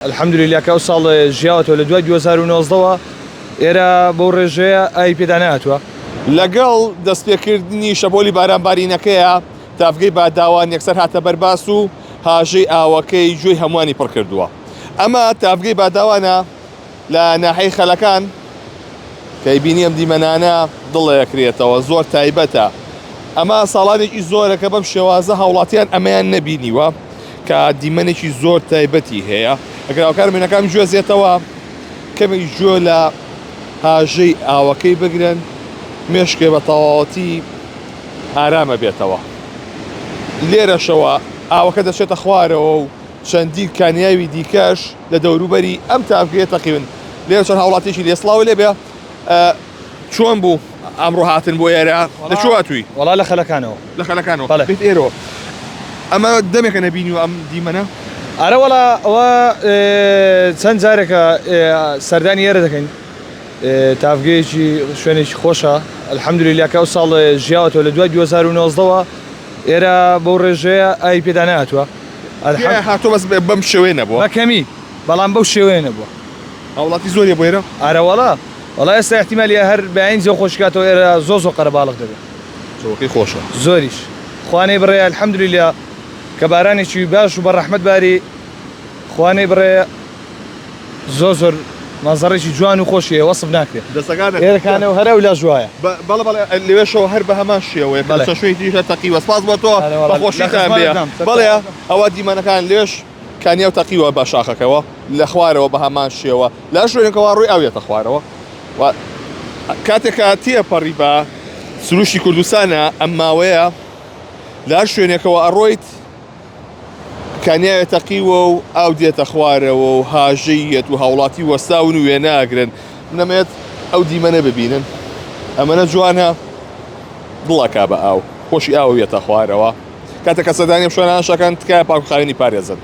الحمد لله کە ئەو ساڵ ژیاوەتەوە لە دوای 2019ەوە ئێرە بەو ڕێژەیە ئای پێداناتوە لەگەڵ دەستپێکردنی شەپۆلی بارانبارینەکەیە تافگەی باداوان یەکسەر هاتە بەرباس و هاژەی ئاوەکەی گوێی هەمووانی پڕ کردووە. ئەمە تافگەی باداوانە لە ناحەی خەلەکان کەی بینی ئەم دیمەنانە دڵەیەکرێتەوە زۆر تایبەتە. ئەمە ساڵانێکی زۆرە کە بەم شێوازە هاوڵاتیان ئەمەیان نەبینیوە کە دیمەنێکی زۆر تایبەتی هەیە. ئەگەر هاوکارمێنەکان گوێزێتەوە کەمێک گوێ لە هاژەی ئاوەکەی بگرن مێشکێ بە تەواوەتی ئارامە بێتەوە. لێرەشەوە ئاوەکە دەچێتە خوارەوە و چەندی کانیاوی دیکەش لە دەوروبەری ئەم تافگەیە تەقیبن. لێرە چەند هاوڵاتیشی لێسڵاوە لێبێ چۆن بوو ئەمڕۆ هاتن بۆ ئێرە لەکوێ هاتووی؟ وەڵا لە خەلەکانەوە لە خەلەکانەوە بێت ئێرەوە. ئەمە دەمێکە نەبینی و ئەم دیمەنە؟ ئارە وەڵا ئەوە چەند جارێکە سەردانی ئێرە دەکەین تافگەیەکی شوێنێکی خۆشە. الحمد لله کە ئەو ساڵ ژیاوەتەوە لە دوای 2019ەوە ئێرە بەو ڕێژەیە ئای پێداناتوە. هاتۆ بەس بەم شێوەیە نەبووە بەکەمی بەڵام بەو شێوەیە نەبووە. هاوڵاتی زۆریە بۆ ئێرە؟ ئارە وەڵا ئێستا احتیمالیە هەر بەعین زۆر خۆشکاتەوە ئێرە زۆر قەرەباڵغ دەبێت. زۆرەکەی خۆشە زۆریش خوانەی بڕێ الحمد لله کە بارانێکی باش و بە ڕەحمەت باری خوانەی بڕێ زۆر مەزەڕێکی جوان و خۆشیە وەسف ناکرێت. دەستەکانە ئێرەکانەوە هەرە و لا ژوایە. بەڵێ لێوێشەوە هەر بە هەمان شێوەیە چە شوێنی تریشە تەقیوە. سپاس بۆ تۆ بەخۆشیتان بێ. بەڵێ ئەوە دیمەنەکان لێش کانیا و تەقیوە بە شاخەکەەوە لە خوارەوە بە هەمان شێوە لە شوێنێکەوە ڕووی ئاوێتە خوارەوە. کاتێکە تێپەڕی بە سروشی کوردستانە ئەم ماوەیە لە هەر شوێنێکەوە ئەڕۆیت کانیاوێت تەقیوە و ئاو دێتە خوارەوە و هاژەیەت و هاوڵاتی وەستاون و وێناگرن. نەمێت ئەو دیمەنە ببینن. ئەمەنە جوانە دڵەکا بە ئاو خۆشی ئاو وێتە خوارەوە. کاتێکە سەردانیم شوێنانشەکان تکایە پاکوخاوێنی پارێزن.